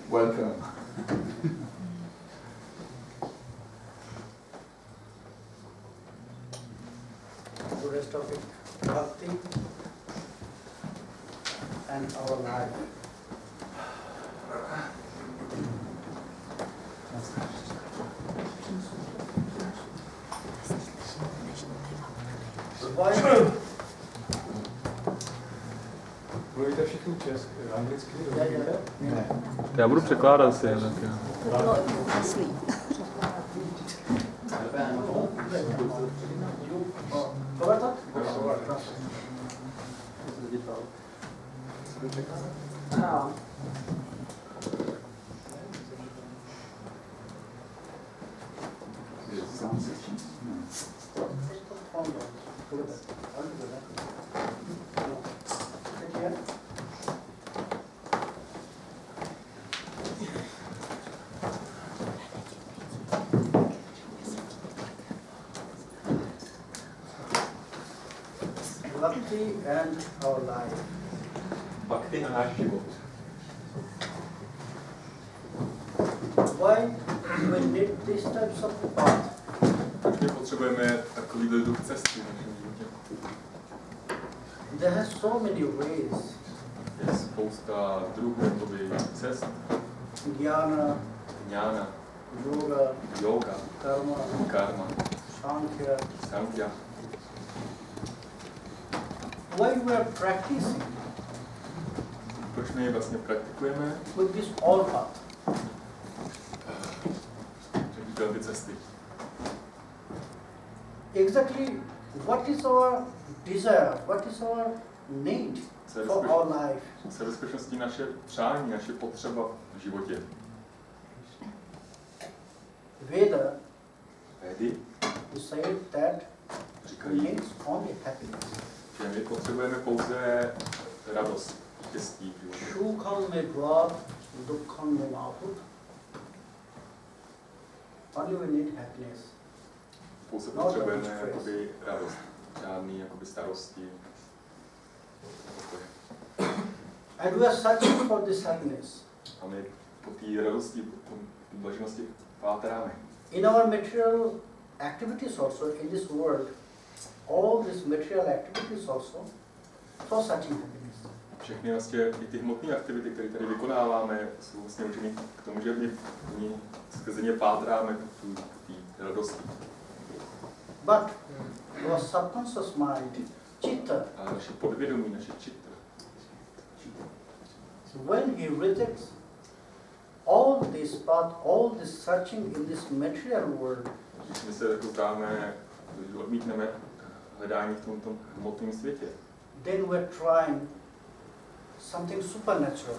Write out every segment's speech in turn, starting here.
Welcome. Today's topic, bhakti and our life. Why? Mluvíte všichni česky, anglicky? Ne. Já budu překládat si. Cover that? No. Bhakti and our life. Bhakti a náš život. Why we need these types of path? Proč my potřebujeme takový druh cesty v našem životě? There are so many ways. Je spousta druhů cest. Jnana, yoga, karma, sankhya. Why we are practicing Proč my vlastně praktikujeme with this all path? tyhle ty cesty? Exactly what is our desire, what is our need for our life? Co je ve skutečnosti naše přání, naše potřeba v životě? Veda Védy say that we říkají, need only happiness. že my potřebujeme pouze radost, štěstí v životě. Shukham me dvat, dukkham me mahut. Only we need happiness. Pouze potřebujeme jakoby radost, žádný jakoby starosti. And we are searching for this happiness. A my po té radosti, po té blaženosti páteráme. In our material activities also in this world, all these material activities also for searching happiness. Všechny vlastně i ty hmotné aktivity, které tady vykonáváme, jsou vlastně určené k tomu, že my skrze ně pátráme po té radosti. But our subconscious mind, chitta, A naše podvědomí, naše chitta, when he rejects all this path, all this searching in this material world, když my se jako vzdáme, když odmítneme hledání v tomto hmotném světě, then we're trying something supernatural.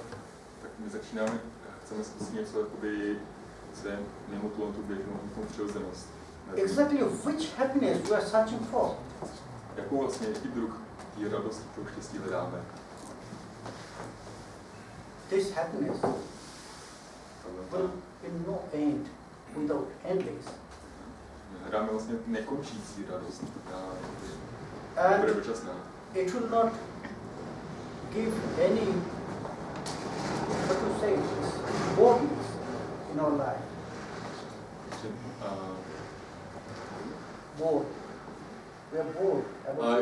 tak my začínáme, chceme zkusit něco, jakoby, co je mimo tu běžnou přirozenost. Exactly which happiness we are searching for. Jakou vlastně, jaký druh té radosti, toho štěstí hledáme? This happiness will in no end, without endless. Hledáme vlastně nekončící radost, která And bude dočasná. it will not give any, what to say, boredom in our life. Bored. We are bored.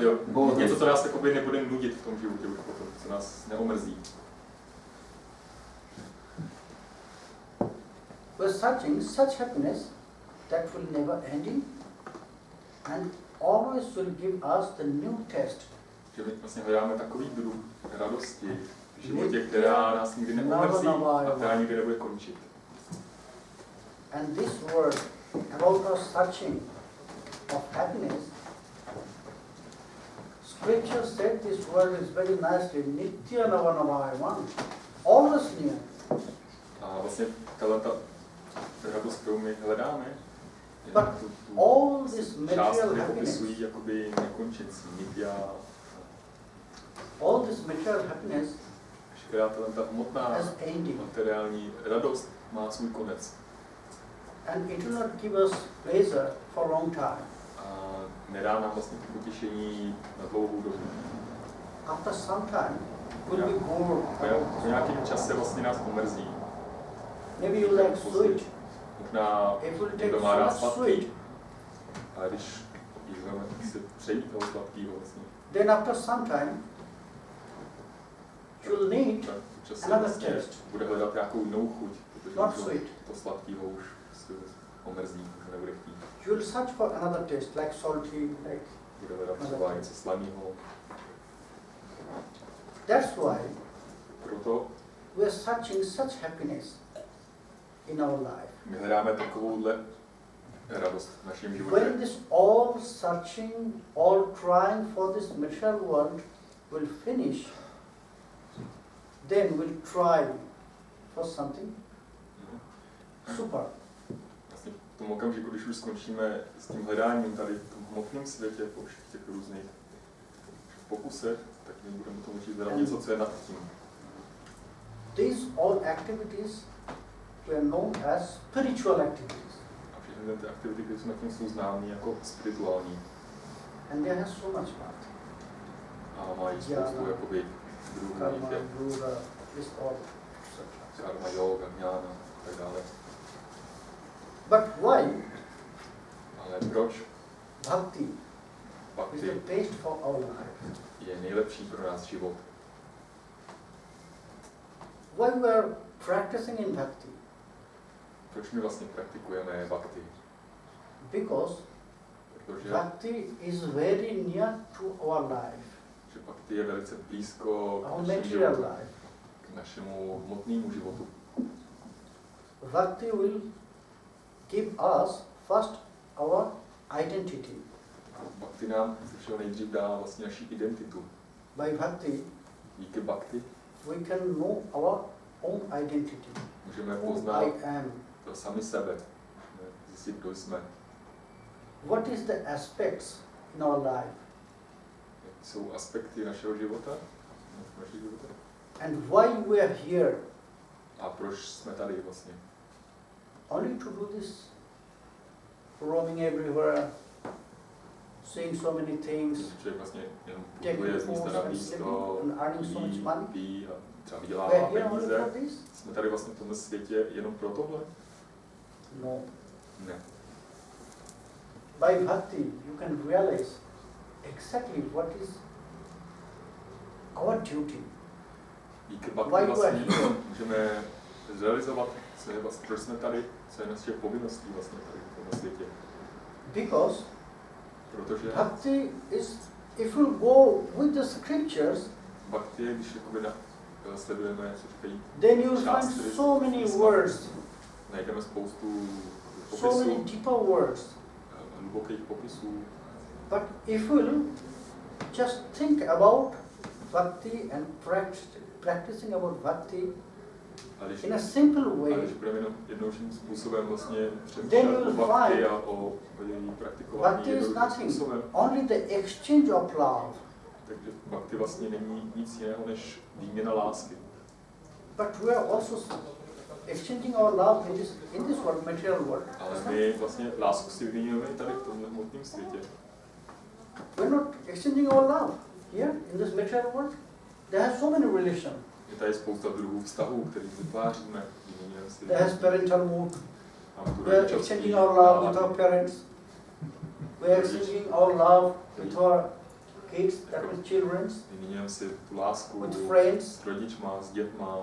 Jo, něco, co nás jakoby nebude nudit v tom životě, už potom, co nás neomrzí. We are searching such happiness that will never ending and always will give us the new test. Že my vlastně hledáme takový druh radosti v životě, která nás nikdy neomrzí a která nikdy nebude končit. And this word about us searching of happiness, Scripture said this word is very nicely, Nitya Navanavayaman, always near. A vlastně ta radost, kterou my hledáme, But all this část, material které happiness, popisují jakoby nekončící, nitya, all this material happiness veškerá ta hmotná has ending. materiální radost má svůj konec. And it will not give us pleasure for a long time. A nedá nám vlastně to potěšení na dlouhou dobu. after some time will be bored. Po nějakém čase vlastně nás omrzí. Maybe you like sweet. Možná If you take někdo so má rád much sladký, sweet, a když jízleme, tak si přejí toho sladkého vlastně. then after some time you'll need Tak časem another vlastně taste. bude hledat nějakou jinou chuť, protože Not to, sweet. to sladkého už prostě omrzí, už nebude chtít. You'll search for another taste, like salty, like. Bude hledat třeba něco slaného. That's why Proto we are searching such happiness in our life. my hledáme takovouhle radost v našem životě. When this all searching, all trying for this material world will finish, then we'll try for something super. Vlastně v tom okamžiku, když už skončíme s tím hledáním tady v tom hmotném světě, po všech těch různých pokusech, tak my budeme tomu chtít hledat něco, co je nad tím. These all activities were known as spiritual activities. A všechny ty aktivity, které jsou nad tím, jsou známé jako spirituální. And they have so much part. A mají spoustu jakoby druhů Karma, těch, yoga, this all, etc. karma, yoga, jnana a tak dále. But why Ale proč bhakti is bhakti the best for our life? je nejlepší pro nás život? Why we are practicing in bhakti? Proč my vlastně praktikujeme bhakti? Because Protože bhakti is very near to our life, že bhakti je velice blízko our k našemu material životu, life. k našemu hmotnému životu. Bhakti will give us first our identity. Bhakti nám ze všeho nejdřív dá vlastně naši identitu. By bhakti, Díky bhakti we can know our own identity, můžeme who poznat I am. to sami sebe, můžeme zjistit, kdo jsme, What is the aspects in our life, jaký jsou aspekty našeho života, and why we are here. a proč jsme tady vlastně. Only to do this roaming everywhere, seeing so many things, Že člověk vlastně jenom taking putuje z místa foods na and místo, sleeping and earning so much money. pí a třeba We vydělává are here only peníze. for this? Jsme tady vlastně v tomhle světě jenom pro tohle? No. Ne. By bhakti, you can realize exactly what is our duty. Díky Why bhakti you are vlastně here? můžeme zrealizovat, co je vlastně, proč jsme tady, co je naše povinností vlastně tady v tomhle světě. Because Protože bhakti is, if you go with the scriptures, bhakti, když jakoby sledujeme, co říkají, then you will část, find které so jsou many písma, words, najdeme spoustu so many popisů, deeper words. hlubokých popisů. But if we'll just think about bhakti and practicing about bhakti A když, in a simple a way, když budeme jenom jednoduchým způsobem vlastně Then přemýšlet you o will bhakti find a o její praktikování bhakti is jednoduchým nothing, způsobem, only the exchange of love. takže bhakti vlastně není nic jiného než výměna lásky. But we are also exchanging our love in this world, material world. Ale my vlastně lásku si vyměňujeme i tady v tomhle hmotném světě. We're not exchanging our love here in this material world. There are so many relations. Je tady spousta druhů vztahů, který vytváříme, vyměňujeme si. There is parental mood. Máme tu We are rodičovský exchanging our love with náladu. our parents. We are exchanging our love with our kids, that means children, Vyměňujeme si tu lásku with friends, s rodičma, s dětma,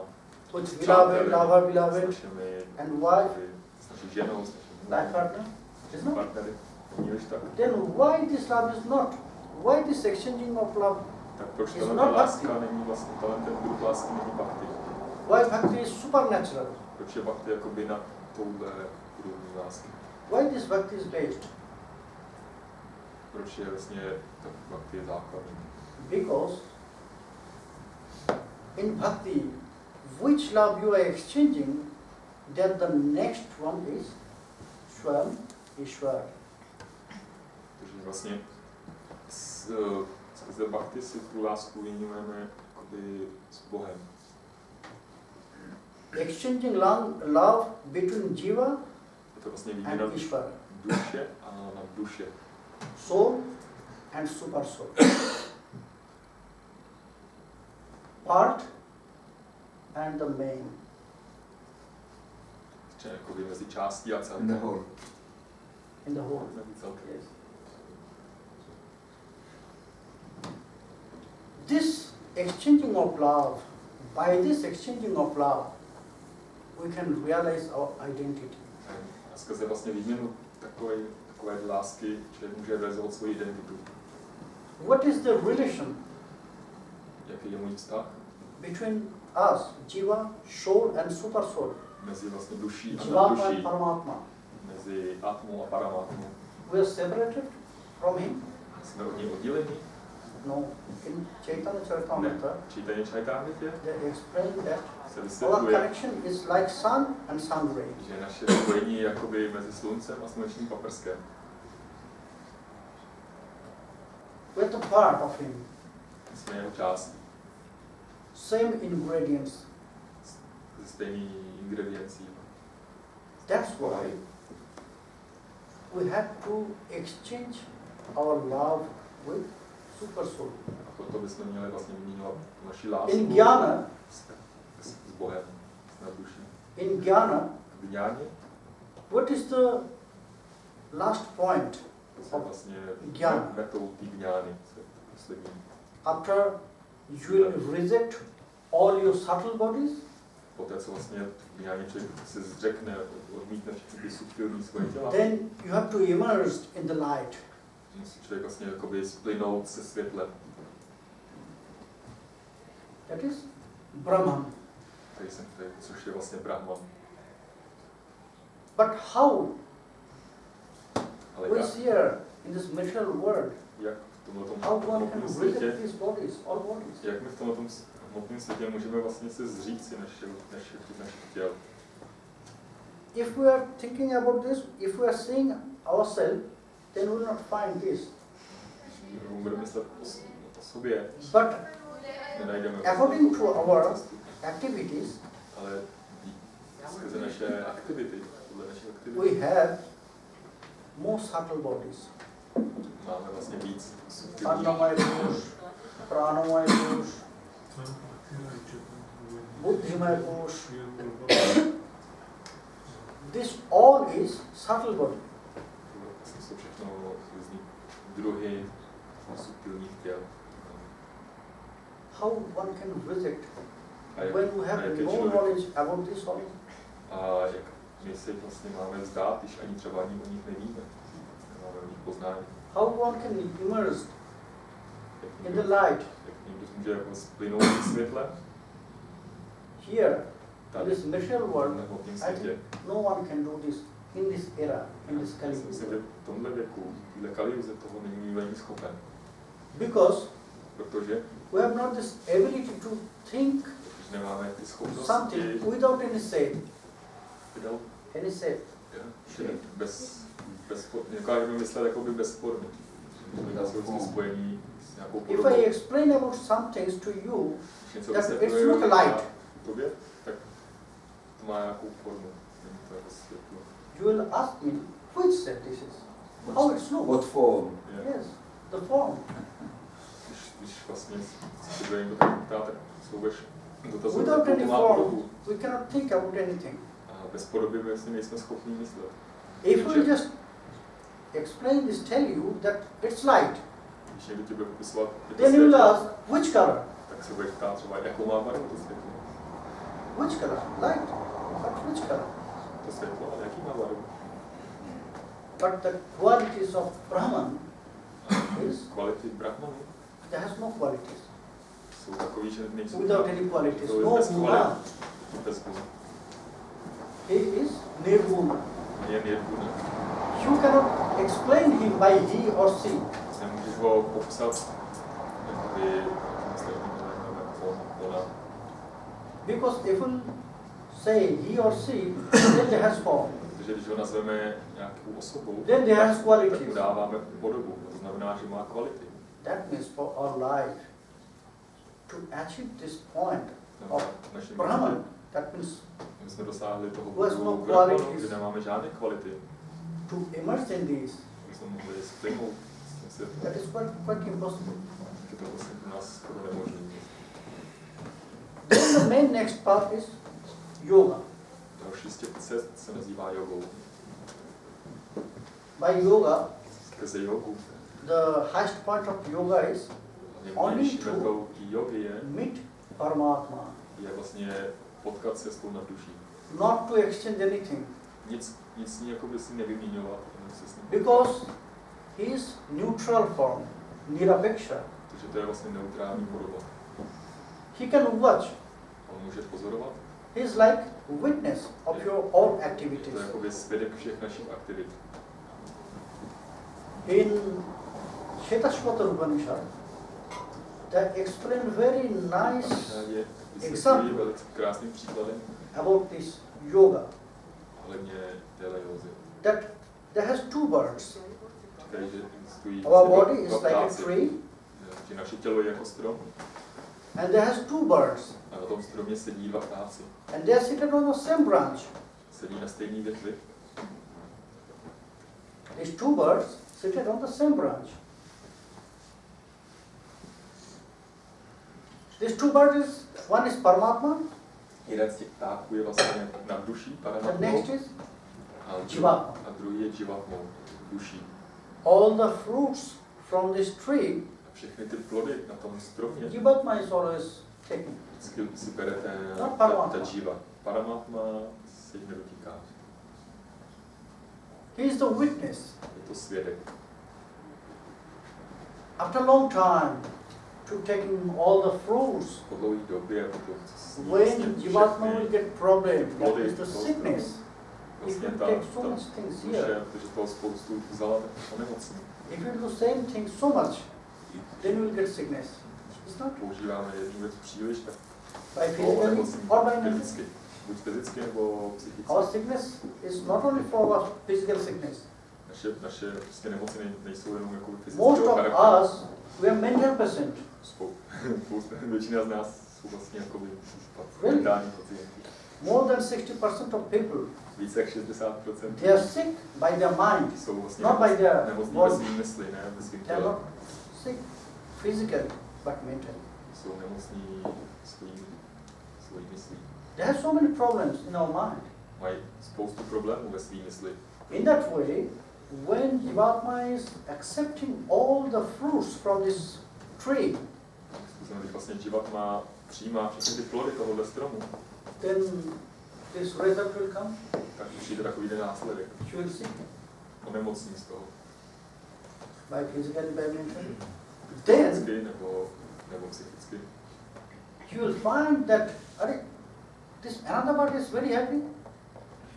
with beloved, lover, s beloved, našimi and wife, s naší ženou, s life našimi partner. Isn't it? partnery. Není-liž tak? Then why this love is not? Why this exchanging of love? Tak proč It's tahle not láska bhakti. není vlastně, ten druh lásky není bhakti? Why bhakti is supernatural? Proč je bhakti jakoby na touhle úrovni lásky? Why this bhakti is based? Proč je vlastně tak bhakti je základní? Because in bhakti, which love you are exchanging, then the next one is Swam Ishwar. Takže vlastně skrze bhakti si tu lásku vyměňujeme jakoby s Bohem. Exchanging love between Jiva Je to vlastně výměna and Ishwar, duše a na duše. soul and super soul. part and the main. Jakoby mezi částí a In the celkem. whole. In the whole. Mezi celkem. Yes. This exchanging of love, by this exchanging of love, we can realize our identity. A skrze vlastně výměnu takové lásky člověk může realizovat svoji identitu. What is the relation Jaký je můj vztah between us, Jiva, soul and super soul? mezi vlastně duší a Jiva and nadduší, Paramatma. mezi atmou a paramatmou. We are separated from him? Jsme od něj oddělení? No. In Chaitanya Ne. Charitamrita, Čítání Čajtámritě they explain that se our vysvětluje, connection is like sun and sun ray. že naše spojení je jakoby mezi sluncem a slunečním paprskem. We're the part of him. Jsme jeho částí, Same ingredients. ze stejný ingrediencí. That's why we have to exchange our love with super soul. A proto bychom měli vlastně vyměňovat naši lásku In Jnana, s Bohem, s nadduší. in Jnana, V Jnáně what is the last point? to je vlastně Jnana. metou té Jnány, poslední. After you will reject all your subtle bodies, Poté, co vlastně v Jnáně člověk se zřekne, odmítne všechny ty subtilní svoje těla, then you have to immerse in the light. musí člověk vlastně jakoby splynout se světlem. That is Brahman. Což je vlastně Brahman. But how Ale we jak, here in this material world, jak v tomto how one hmotném can světě, reject these bodies, all bodies? jak my v tomto hmotném světě můžeme vlastně se zříci našich těl. If we are thinking about this, if we are seeing ourselves, then we will not find this. Budeme myslet o sobě, But nenajdeme according to our cestu. activities, Ale skrze naše aktivity, podle našich aktivit, we have more subtle bodies. máme vlastně víc subtilních. Annamaya kosh, pranamaya kosh, buddhimaya kosh. This all is subtle body. Vlastně jsou všechno různý druhy subtilních těl. How one can reject A jak, when we a have jak je no člověk, knowledge about this all? a jak my se vlastně máme vzdát, když ani třeba ani o nich nevíme, nemáme o nich poznání. How one can immerse Jak in někdo, the light? jak někdo může jako splynout ve světle, Here, in tady this material v world, hmotném I světě. think no one can do this in this era, in this Kali Myslím si, Yuga. že v tomhle věku, v téhle kaliuze toho není schopen, Because protože we have not this ability to think nemáme ty schopnosti something without any say. vydal, Any say. nedokážeme myslet jakoby bez formy. Jsme jsou spojení s nějakou If podobou. I explain about some things to you, Když něco that vysvětluje it's not a light. tobě, tak to má nějakou formu. Není to jako světlo. You will ask me which set this is, how it looks. What form? Yes, the form. Když vlastně si budeme někdo tak ptát, tak jsou veš dotazovat, Without jakou any má form, podobu. we cannot think about anything. A bez podoby my si nejsme schopni myslet. If we just explain this, tell you that it's light, Když někdo ti bude popisovat, je to then you will světlo, ask which color? tak se budeš ptát třeba, jakou má barvu to světlo. Which color? Light. But which color? To světlo, ale jaký má barvu? But the qualities of Brahman is, Kvality Brahmanu there has no qualities. jsou takový, že nejsou Without any qualities, to je no bez guna. kvalit, bez guna. He is nirguna. Je nirguna. You cannot explain him by he or she. Nemůžeš ho popsat, jakoby, ona. Because if you say he or she, then there has form. Protože když ho nazveme nějakou osobou, Then there has tak qualities. mu dáváme podobu. To znamená, že má kvality. That means for our life to achieve this point No, of v našem Brahman, životě that means my jsme dosáhli toho Who has no bodu Brahmanu, qualities. kde nemáme žádné kvality. to immerse in these. My jsme mohli splynout s tím světem. That is quite impossible. Je to vlastně pro nás skoro nemožné. Then next part is yoga. Další z těch cest se nazývá jogou. By yoga, Skrze jogu. the highest point of yoga is Nejvyšší metou jogy je meet Paramatma, vlastně potkat se s tou nadduší. not to exchange anything. Nic s ní jakoby si nevyměňovat, jenom se s ním Because he is neutral form, nirapeksha. protože to je vlastně neutrální podoba. He can watch. On může pozorovat. He is like witness of your all Je activities. to jakoby svědek všech našich aktivit. In Shetashvatar Upanishad, they explain very nice Je vysvětlují example velice krásným příkladem about this yoga. ohledně téhle józy. That there has two birds. Říkají, že existují Our dva body is like a ptáci, tree, že naše tělo je jako strom and there has two birds, a na tom stromě sedí dva ptáci. and they are seated on the same branch. Sedí na stejné větvi. These two birds seated on the same branch. These two birds, one is Paramatma, Jeden z těch ptáků je vlastně nad duší, the paramatmou, next is a Jivatma. druhý je jivatmou, duší. All the fruits from this tree, A všechny ty plody na tom stromě Jivatma is always taken. vždycky si bere No, ta Paramatma. jiva. Paramatma se jich nedotýká. He is the witness. Je to svědek. After a long time, to taking all the fruits, Po dlouhé době, potom co when Jivatma will get problem, that plody is the toho sickness. He vlastně will ta take so much things duše, here. protože toho spoustu vzala onemocní. If you do the same thing so much, then you will get sickness. It's not Používáme jednu věc příliš, tak by to physically onemocní or by mental. fyzicky. Buď fyzicky nebo psychicky. Our sickness is not only for our physical sickness. Naše prostě nemoci nejsou jenom jako Most fyzického of charakteru. us, we are mental patient. Většina z nás jsou vlastně jako Really? mentální pacienti. More than 60% of people, Více jak 60% they are sick by their mind. jsou vlastně Not by their nemocní body. ve svým mysli, ne ve svým They are těle. not sick physically, but mentally. Jsou nemocní svojí myslí. They have so many problems in our mind. Mají spoustu problémů ve svým mysli. In that way, when Jivatma is accepting all the fruits from this tree, To znamená, když vlastně Jivatma přijímá všechny ty plody tohohle stromu, then this result will come. tak přijde takový den následek. She will see Onemocní z toho. by physically, by mentally. Then Fyzicky nebo psychicky. you will find that this another bird is very happy.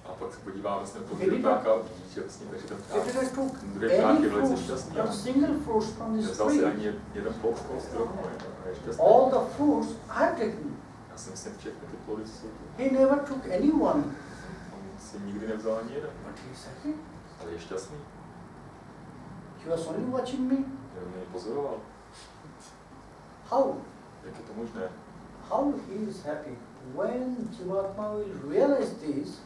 A pak se podívá vlastně na toho Kdyby ptáka a vidí, že vlastně takže ten pták, If it has took ten druhý pták any je velice fruits, šťastný. not a single fruits from this Nevzal si tree, ani jeden plod z toho stromu a je šťastný. all the fruits I have taken. Já jsem si všechny ty plody, co jsou tu. He never took any one. On si nikdy nevzal ani jeden, But he is happy. ale je šťastný. He was only watching me. Jenom mě pozoroval. How? Jak je to možné? How he is happy? When Jivatma will realize this,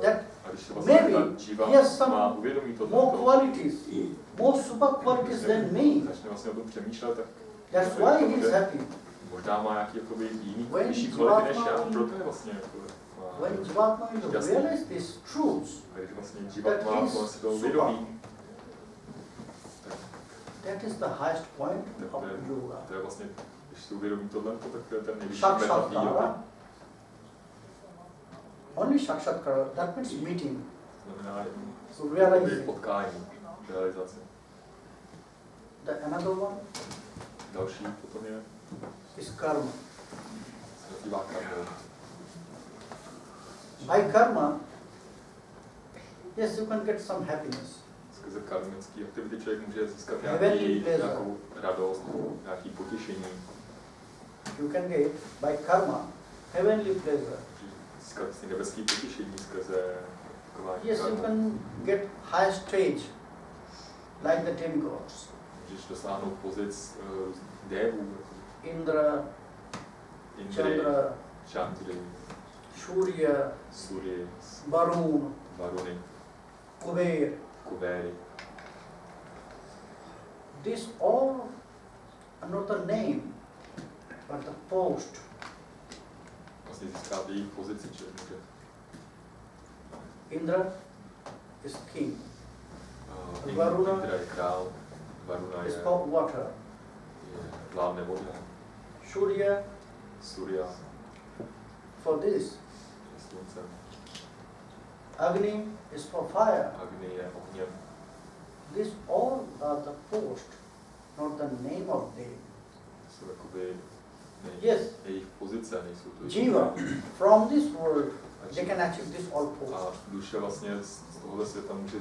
that A když se vlastně maybe ta Jiva he has some má uvědomí to, more qualities, more super qualities than me. začne vlastně o tom přemýšlet, tak That's why he is happy. možná má nějaký jakoby jiný When vyšší kvality než Jivatma já, will- proto je vlastně jako má, When Jivatma will Šťastný. realize these truths, a když vlastně Jivatma that is vlastně to super. uvědomí, that is the highest point tak of to je, yoga. to je vlastně, když si uvědomí tohle, tak to je ten nejvyšší meta té jogy. Sakshatkara. Only Sakshatkara, that means meeting. To znamená jen So realizing. potkání, realizace. The another one Další potom je, is karma. se nazývá karmou. By karma, yes, you can get some happiness. Skrze karmické aktivity člověk může získat Heavenly pleasure. nějakou radost, nějaký potěšení, You can get by karma heavenly pleasure. získat si nebeský potěšení skrze kování Yes, you can get high stage like the demigods. Můžeš dosáhnout pozic dévů, Indra, Indry, Chandra, Chandry, Surya, Surya, Varun, Varuny, Kuber. Kubery. These all are not the name, but the post. vlastně získá její pozici, že může. Indra is king. Indra je král, Varuna Is je for water. vládne voda, Surya Surya for this. je slunce, Agni is for fire. Agni je ohněm. These all are the post, not the name of them. Jsou jakoby Yes. jejich pozice, nejsou to Jiva, from this world, they can achieve this all a post. duše vlastně z tohohle světa může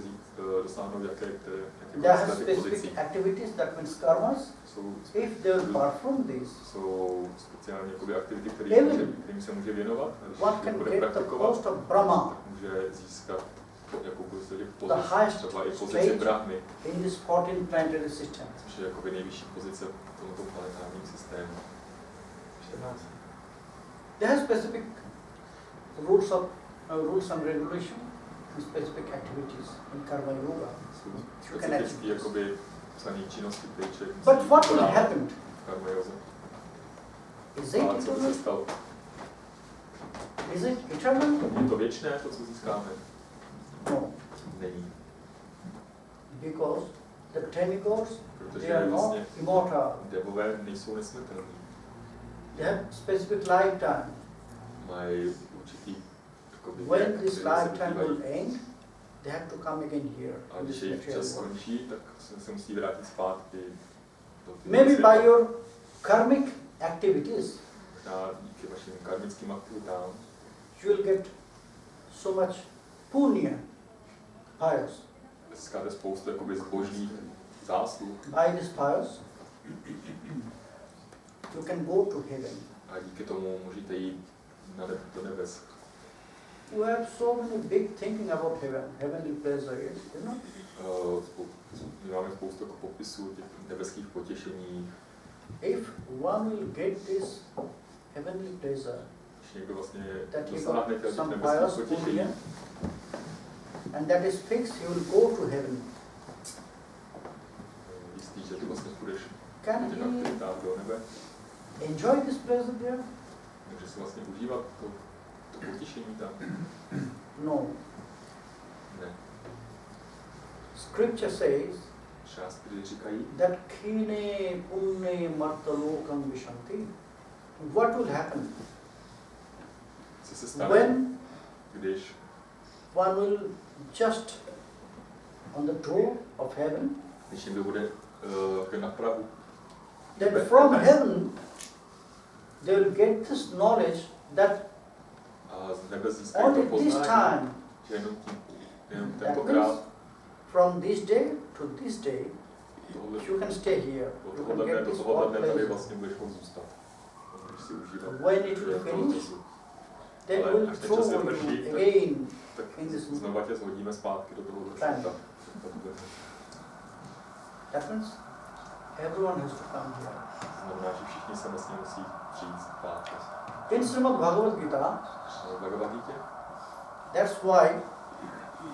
dosáhnout They jaké have pozici. specific activities, that means karmas. Jsou, If they will perform this, jsou speciální jakoby aktivity, Even kterým se může věnovat. A když one je can bude get the praktikovat, post of Brahma, tak může získat jakoukoliv the pozici, highest třeba i pozici stage Brahmy, in this 14 planetary system. což je jakoby nejvyšší pozice v tomto planetárním systému. 14. They have specific rules and regulation and specific activities in karma yoga. Jsou You can achieve specifické this. jakoby psané činnosti, které člověk But musí what will vykonávat happen? v karma józe. Is it A co by se eternal? stalo? Is it eternal? Je to věčné, to, co získáme? No, Není. because the demigods, Protože they are not vlastně immortal. devové nejsou nesmrtelní. They have specific lifetime. Mají určitý jakoby, When věk, this který se lifetime využívají. will end, they have to come again here A in když this jejich material čas world. skončí, tak se musí vrátit zpátky do Maybe světa. by your karmic activities, Možná díky vašim karmickým aktivitám you will get so much punya, pious. získáte spoustu jakoby zbožných zásluh By this pious, you can go to heaven. a díky tomu můžete jít do nebes. You have so many big thinking about heaven, heavenly pleasure, yes, you know? My máme spoustu jako popisů těch nebeských potěšení. If one will get this heavenly pleasure, Když někdo vlastně that he dosáhne got těch some nebeských pious potěšení, punya, and that is fixed, he will go to heaven. jistý, že ty vlastně půjdeš Can těch he aktivitách do nebe, enjoy this pleasure there? takže si vlastně užívat to potěšení tam. No. Ne. Scripture says Šástry říkají, that kine punne martalokam vishanti. What will happen co se stane, when když one will just on the door of heaven, když někdo bude na prahu, then from heaven they will get this knowledge that a z nebe získají only to this poznání, time, že jenom that tentokrát means from this day to this day, tohle, you can stay here. od You can tohohle dne get do this all tohohle dne tady pleasure. vlastně budeš moct zůstat. Budeš si užívat When it will během toho finish, času. then Ale we'll až ten throw čas you vyprší, tak- again Tak in this znova tě zhodíme zpátky do toho Planet. světa. That means everyone has to come here. Znamená, že všichni se vlastně musí přijít zpátky. In Srimad Bhagavad Gita, V Bhagavad Gita, that's why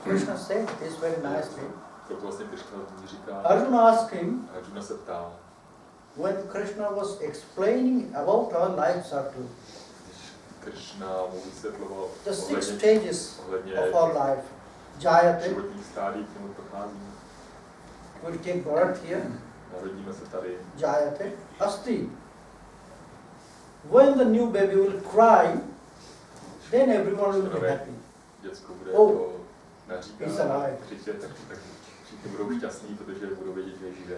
Krishna said this very nicely. proto vlastně Krishna říká, Arjuna asked him, Arjuna se ptá, when Krishna was explaining about our life circle, když Krishna mu vysvětloval the 6 ohledně, stages ohledně of our life. Jayate, životních stádí, k němu prochází. we'll take birth here. Narodíme se tady, Jayate, Asti. When the new baby will cry, then everyone will be happy. děcko bude Oh, jako naříká, he's alive. křičet, tak všichni budou šťastní, protože budou vědět, že je živé.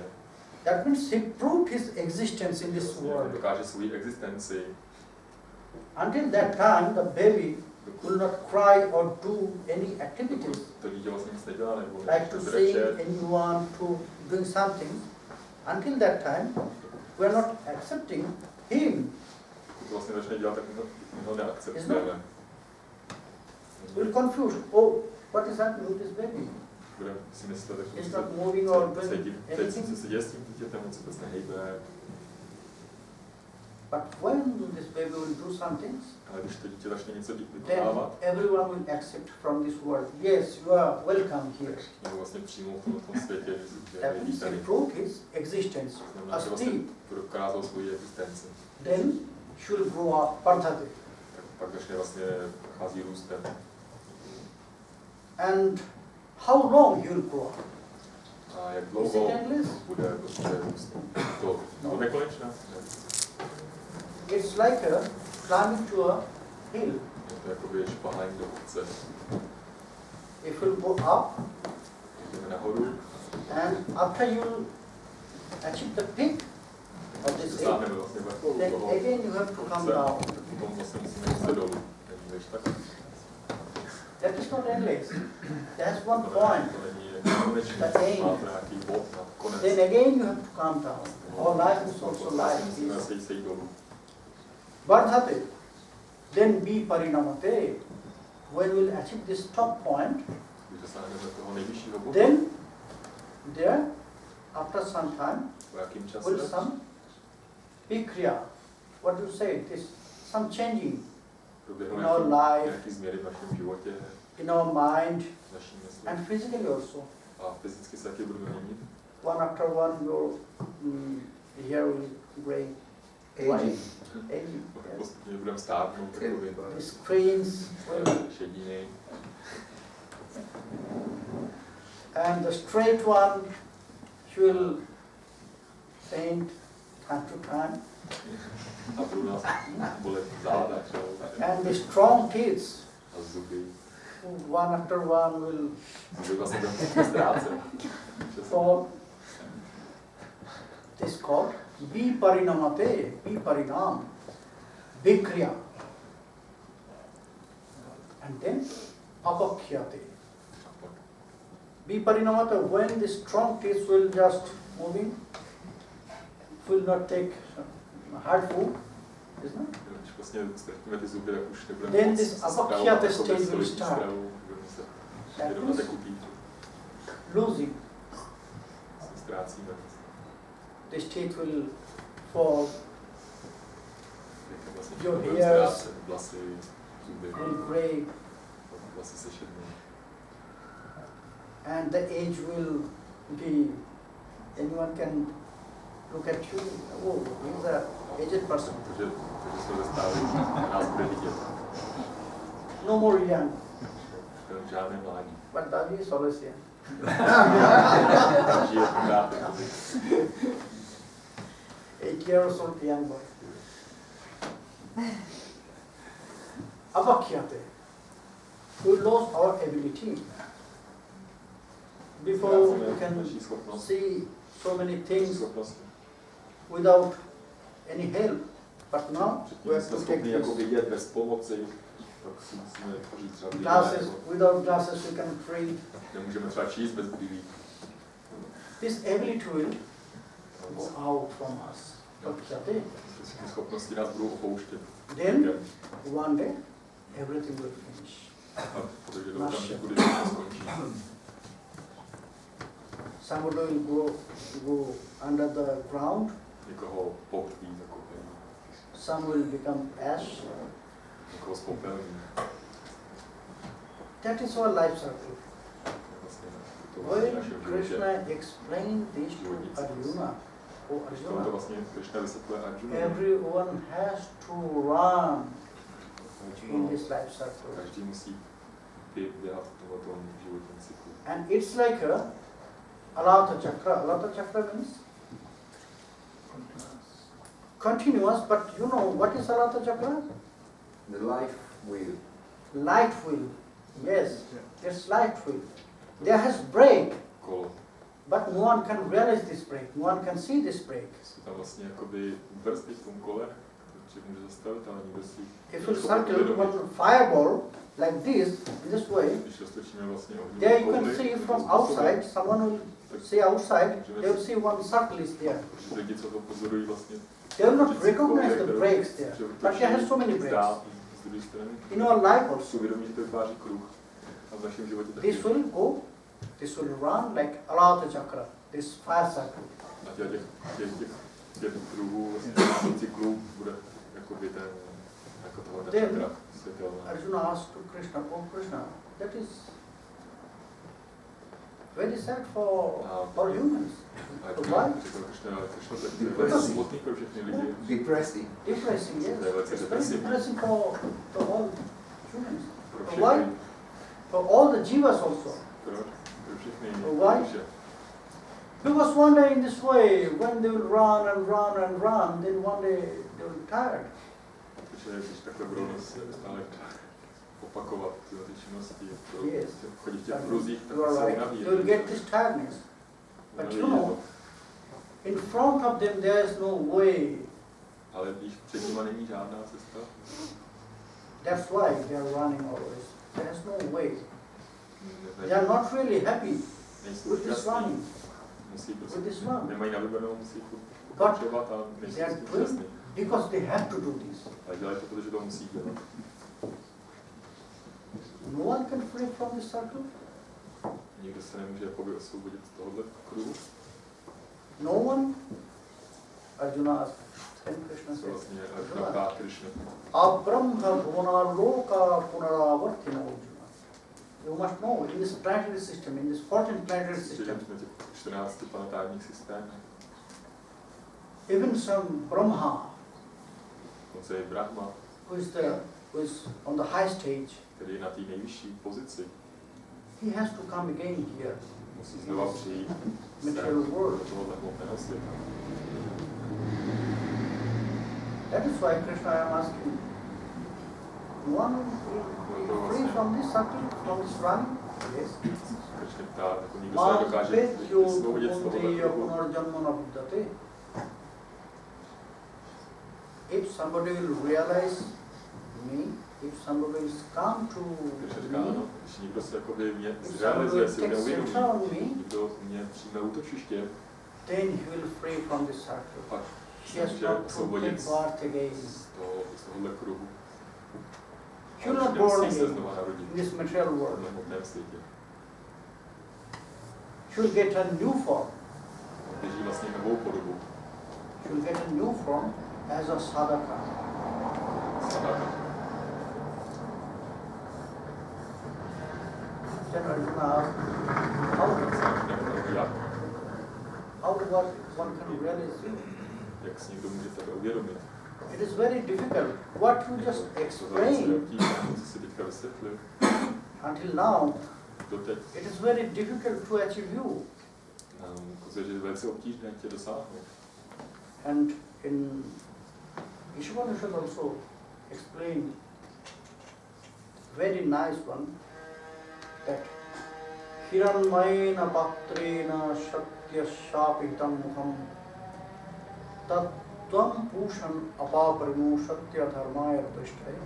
That means he proved his existence in this world. Dokáže svou existenci. Until that time, the baby will not cry or do any activities, To dítě vlastně nic nedělá, nebo like to sing anyone, to doing something. Until that time, we are not accepting him. Pokud to vlastně začne dělat, tak my ho neakceptujeme. We're confused. Oh, what is happening with this baby? Budeme si myslet, It's not moving or doing teď anything. se děje s tím dítětem, on se vůbec nehejbe. But when this baby will do some things, Ale když to dítě začne něco then vykonávat, everyone will accept from this world. Yes, you are welcome here. tak všichni ho vlastně přijmou v tom světě, že That je means he vítaný. proved his existence. Znamená, že vlastně Asti. prokázal svoji existenci. Then she will grow up, Pardhati. Tak Pak začne vlastně chází růstem. And how long he will grow up? A jak Is dlouho it endless? bude prostě růst? To nekonečné. It's like a climbing to a hill. Je to jakoby šplhání do kopce. If you go up, Jdeme nahoru, and after you achieve the peak of this hill, dosáhneme vlastně vrcholu then toho again you have to come kopce, down. potom vlastně musíme jít dolů. Není než tak. That is not endless. There's one point. To není konečné, máte nějaký bod na konec. Then again you have to come down. Our life is also like Musíme this. sejít dolů. Vardhate, then be parinamate. When we'll achieve this top point, Když dosáhneme toho nejvyššího bodu, then there, after some time, po jakým čase, will some bikriya, what do you say, this, some changing proběhnou in our life, nějaký změny v našem životě, in our mind, v naší mysli. and physically also. A fyzicky se taky budeme měnit. One after one, your hair will gray, white, aging. Yes. Postupně budeme stárnout, takový The screens will, šediny. and the straight one will faint time to time. A budou nás bolet záda, And the strong teeth, a zuby. one after one will Zuby vlastně budeme ztrácet. fall. This called viparinamate, viparinam, vikriya. And then apakhyate. Viparinamate, when the strong teeth will just moving, will not take hard food, isn't it? Když vlastně ztratíme ty zuby, tak už nebudeme Then moc this stravovat apakhyate jako stage bez will solidní start. stravu, budeme se That jenom na is tekutý, losing. se ztrácíme. This teeth will fall, Jak vlastně Your budeme hairs ztrácet vlasy, zuby, will gray, vlasy se šednou. and the age will be, anyone can look at you, oh, he's a aged person. Takže jsme ve stávu, nás bude vidět. No more young, Žádné mládí. but Davi is always young. Žije pořád. 8 years old young boy. Apakhyate. We lost our ability. Before we can naší schopnost. see so many things Schopnost. without any help, but now we Předtím have jsme to take schopni jako this. vidět bez pomoci, tak si musíme pořídit třeba brýle, Glasses, nebo without glasses we can read. nemůžeme třeba číst bez brýlí. This ability will go out from us. Apakhyate. Ty schopnosti nás budou opouštět. Then one day everything will finish. Protože do okamžiku, kdy to skončí. Somebody will go under the ground, Někoho pohrví zakopení, some will become ash. někoho spopelní. That is our life circle. Vlastně to v When našem Krishna životě. explained this to Arjuna, oh To Arjuna, vlastně Krishna vysvětluje Arjuna. everyone has to run in this life circle. Každý musí běhat v tomto životním cyklu. And it's like a Alata Chakra. Alata Chakra means continuous, but you know what is Alata Chakra? The life wheel. Light wheel. Yes, it's light wheel. There has break, Kolo. but no one can realize this break. No one can see this break. Jsou tam vlastně jakoby brzdy v tom kole, které může zastavit, ale nikdo si If you circle one fireball like this, in this way, když roztočíme vlastně there you ohňovou can see kouli, from outside, someone will see outside, they will see one circle is there. protože lidi, co to pozorují vlastně, They will not recognize the breaks there, but there are so many breaks. z druhé strany, In our life si also, uvědomí, že to vytváří kruh. A v našem životě taky. this will run like Alata Chakra, this fire circle. A těch kruhů, vlastně cyklů bude jakoby ten, jako tohle Then- čakra světelná. Arjuna asked to Krishna, oh Krishna, that is very sad for humans. Why? Smutný pro všechny lidi. Depressing. Depressing, yes. To je velice It's very depresivní. depressing for all humans. Pro Why? všechny. For all the jivas also. Pro všechny. Why? Because one day in this way, when they will run and run and run, then one day they will be tired. Protože když takhle budou stále opakovat ty činnosti, Yes. chodit v těch kruzích, tak You are se right. unaví. They will get this tiredness. But you know, in front of them there is no way. Ale když před nimi není žádná cesta, That's why they are running always. There is no way. ne- They are not really happy nejsou with this šťastní. running, Musí with prostě, this run. nemají na vybranou, musí But pokračovat a nejsou they are s tím doing šťastní. because they have to do this. Ale dělají to, protože to musí dělat. No one can free from this circle. Nikdo se nemůže jakoby osvobodit z tohohle kruhu. No one. Arjuna asked. Then Krishna Co said, vlastně Arjuna ptá Krišnu. Abrahma bhuvana loka punaravartina Arjuna. You must know, in this planetary system, in this 14 planetary system, Na těch 14 planetárních systémech. even some Brahma, Dokonce je Brahma, who is on the high stage, který je na té nejvyšší pozici, he has to come again here, musí znova přijít material do world. tohohle hmotného světa. That is why Krishna I am asking, one will be free from this circle, from this running? Yes. Krišna ptá, jako nikdo se nedokáže Mampetyo vysvobodit z tohohle kunteya kruhu. punarjanmana buddhate. If somebody will realize me, if somebody will come to Krišna říká, me, ano, když někdo se jakoby mě if somebody zrealizuje, will si mě take uvědomí, shelter on me, někdo mě přijme útočiště, then he will free from this circle. pak He has může not to osvobodit take z birth again. tohohle kruhu. He will A not už born nemusí se again znova narodit in this material v world. tomhle hmotném světě. He will get a new form. Běží vlastně novou podobu. He will get a new form as a sadhaka. Sadhaka. Then Arjuna asked, how Jak? one can realize you? Jak si někdo může tebe uvědomit? It is very difficult. What you just To velice explained obtížné, co si teďka vysvětlil. until now, Doteď it is very difficult to achieve you. ukazuje, že je velice obtížné tě dosáhnout. And in Ishavanishad also explained very nice one that Hiranmayena patrena shakya shapitam mukham tattvam pushan apaparinu shakya dharmaya prishthaya.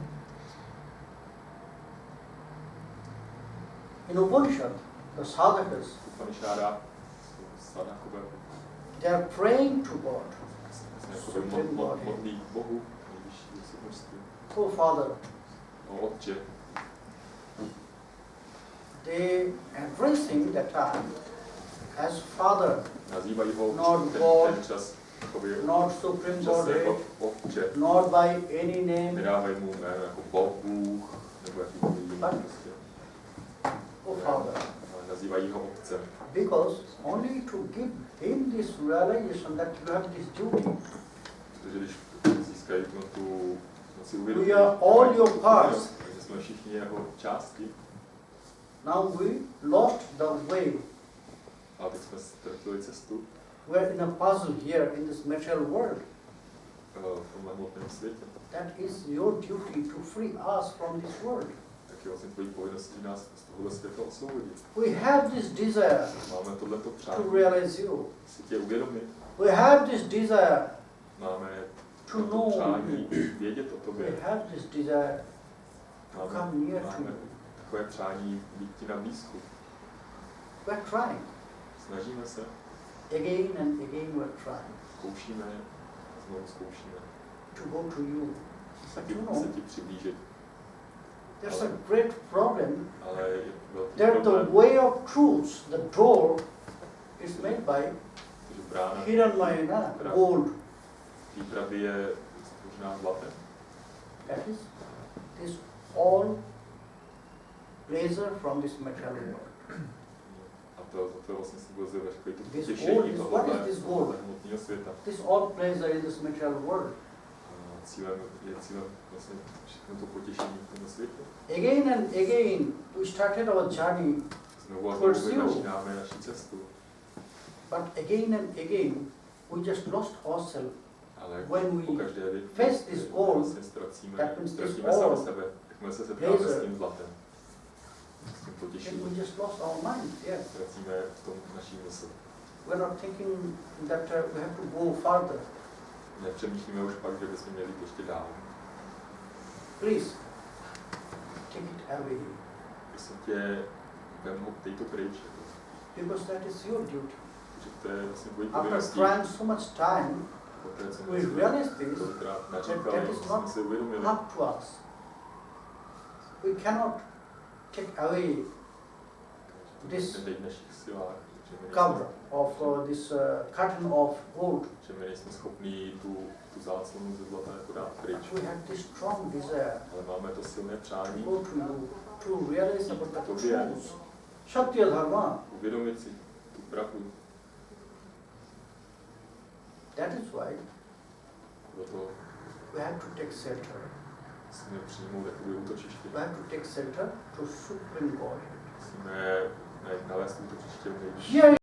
In Upanishad, the sadhakas, Upanishádách jsou sadhakové, they are praying to God. jakoby modlí k Bohu, nejvyšší osobnosti. Oh Father, O Otče, they addressing that time as Father, nazývají ho Not už God, ten čas, jakoby not Supreme čas Godhead, jako Otče. not by any name, Nedávají mu jméno jako Bůh, nebo jakýkoliv jiný But- prostě. oh Father. Ale nazývají ho Otcem. Because only to give him this realization that you have this duty, Protože když získají tu si uvědomí, We are all your parts. že jsme všichni jeho části, now we lost the way. a teď jsme ztratili cestu We are in a puzzle here in this material world. v tomhle hmotném světě. That is your duty to free us from this world. Tak je vlastně tvojí povinností nás z tohohle světa osvobodit. We have this desire Máme tohleto to přání realize you. si tě uvědomit. We have this desire Máme to to know přání you. vědět o We tobě. have this desire to Máme, come near to máme you. takové přání být ti na blízku. We are trying. Snažíme se, Again and again we are trying zkoušíme, znovu zkoušíme. to go to you. Se ti přiblížit. There's a great problem Ale je velký that the problém, way of truth, the door, is made by že brána Hiranmayana, gold. výpravy je stvořená zlatem. That is all pleasure from this material world. A to vlastně symbolizuje takový to This potěšení gold is, what is this gold? hmotného světa. This all pleasure in this material world. Cílem vlastně všechno to potěšení v tomto světě. Again and again, we started our journey, Znovu a Towards znovu you. začínáme naši cestu, but again and again, we just lost ourselves. ale When we pokaždé face this gold, vlastně ztratíme that means this sami all sebe, jakmile se setkáme s pleasure. tím zlatem, s tím Then potěšením, we just lost our mind. Yes, ztratíme v tom naší mysl. we're not thinking that we have to go further. Nepřemýšlíme už pak, že bychom měli jít ještě dál. Please take it away, Prosím tě, vem ho, dej to pryč, because that is your duty. že to je vlastně tvojí After povinností. trying so much time, Poté, co we jsme realize this, tolikrát that naříkali, is jsme not si uvědomili, up to us. We cannot take away this v našich silách, že my cover nejsme, of this curtain of gold. že my nejsme schopní tu záclonu ze zlata jako dát pryč. We have this strong desire Ale máme to silné to přání go to you, to realize about the Tobě. truth. Shatya Dharma. uvědomit si tu pravdu. That is why Proto we have to take shelter. musíme přijmout takové útočiště. We have to take shelter to Supreme God. Musíme nalézt útočiště v nejvyšší. Here